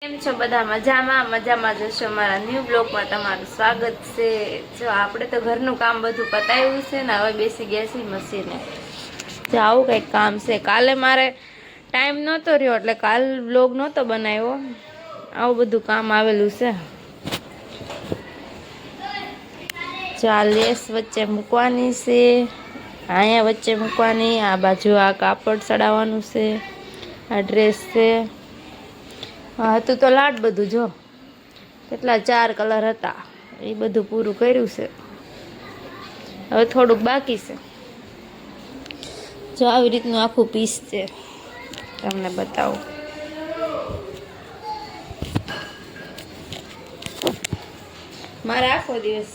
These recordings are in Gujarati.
કેમ છો બધા? મજામાં જશો। મારા ન્યૂ બ્લોગમાં તમારું સ્વાગત છે। જો આપણે તો ઘરનું કામ બધું પતાવ્યું છે ને હવે બેસી ગયા છીએ મશીને। જો આવું કંઈક કામ છે। કાલે મારે ટાઈમ નહોતો રહ્યો એટલે કાલ બ્લોગ નહોતો બનાવ્યો। આવું બધું કામ આવેલું છે। જો આ લેસ વચ્ચે મૂકવાની છે, અહીંયા વચ્ચે મૂકવાની, આ બાજુ આ કાપડ ચડાવવાનું છે, આ ડ્રેસ છે। હા હતું તો લાટ બધું। જો કેટલા 4 કલર હતા એ બધું પૂરું કર્યું છે। હવે થોડુંક બાકી છે। જો આવી રીતનું આખું પીસ છે, તમને બતાવું। મારે આખો દિવસ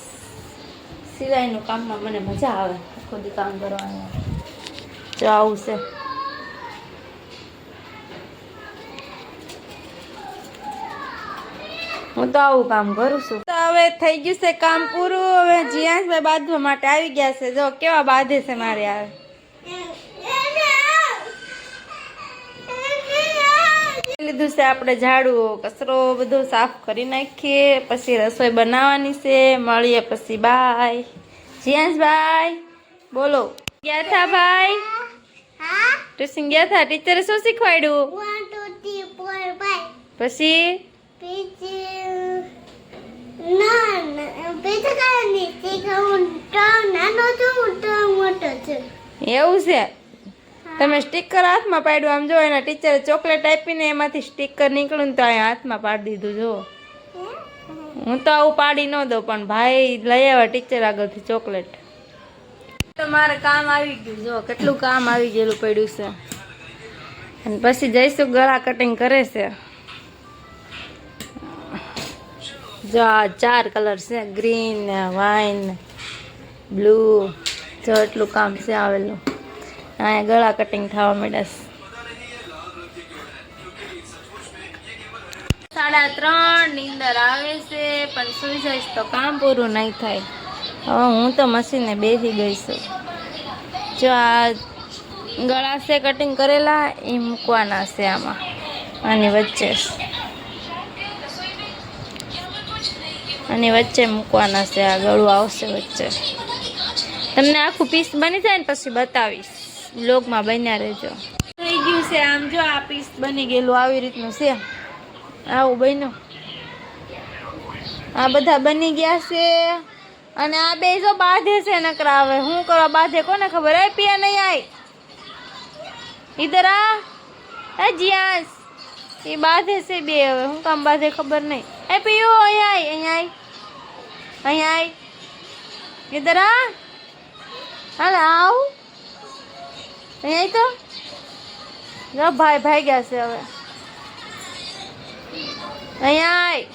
સિલાઈનું કામમાં મને મજા આવે, આખો દી કામ કરવાનું। જો આવું છે। હું તો આવું કામ કરું છું। તો હવે થઈ ગયું છે કામ પૂરું। હવે જીયાંશભાઈ બાંધવા માટે આવી ગયા છે। જો કેવા બાંધે છે મારે। આવે લીધું છે આપણે ઝાડુ, કચરો બધો સાફ કરી નાખીએ, પછી રસોઈ બનાવવાની છે। મળીએ પછી, બાય। જીયાંશભાઈ બોલો, ગયા થા ભાઈ? ટ્યુશન ગયા થા? ટીચરે શું શીખવાડ્યું? 1 2 3 4 5 પછી એવું છે? તમે સ્ટીકર હાથમાં પાડ્યું? આમ જો એના ટીચરે ચોકલેટ આપીને એમાંથી સ્ટીકર નીકળ્યું ને તો અહીંયા હાથમાં પાડી દીધું। જો હું તો આવું પાડી ન દઉં, પણ ભાઈ લઈ આવ્યા ટીચર આગળથી ચોકલેટ। તો મારે કામ આવી ગયું। જો કેટલું કામ આવી ગયેલું પડ્યું છે। અને પછી જઈશું ગળા કટિંગ કરે છે। જો આ 4 કલર છે, ગ્રીન ને વાઇન બ્લુ। જો એટલું કામ છે આવેલું। અહીંયા ગળા કટિંગ થવા માંડ્યા છે। 3:30 નીંદર આવે છે, પણ સુઈ જઈશ તો કામ પૂરું નહીં થાય। હવે હું તો મશીને બેસી ગઈ છું। જો આ ગળા છે કટિંગ કરેલા, એ મૂકવાના છે આમાં, આની વચ્ચે મૂકવાના છે। આ ગળું આવશે વચ્ચે। તમને આખું પીસ બની જાય ને પછી બતાવીશ, બ્લોગમાં બન્યા રહેજો। થઈ ગયું છે આમ। જો આ પીસ બની ગયેલું આવી રીતનું છે, આવું બન્યું। આ બધા બની ગયા છે। અને આ બે જો બાંધે છે નકરા। હવે શું કરવા બાંધે કોને ખબર? એ પિયા નહીં આય, ઈધર આ। એ જીયાંશ, એ બાંધે છે બે। હવે શું કામ બાંધે ખબર નહીં। એ પિયો અહીંયા આય, અહીંયા આય, ઈધર આ। હાલ આવ, અહીંયા તો જો ભાઈ ભાગ્યા છે। હવે અહીંયા આય।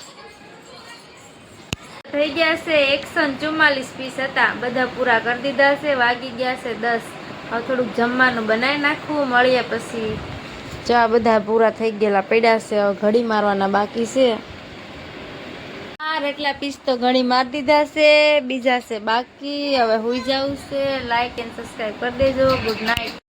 થઈ ગયા છે 144 પીસ હતા, બધા પૂરા કરી દીધા છે। વાગી ગયા છે 10। હવે થોડુંક જમવાનું બનાવી નાખવું, મળીએ પછી। જો આ બધા પૂરા થઈ ગયેલા પડ્યા છે, હવે ઘડી મારવાના બાકી છે। એટલા પીસ તો ઘણી મારી દીધા છે, બીજા છે બાકી। હવે હુઈ જવું છે। લાઈક એન્ડ સબસ્ક્રાઈબ કરી દેજો। Good night.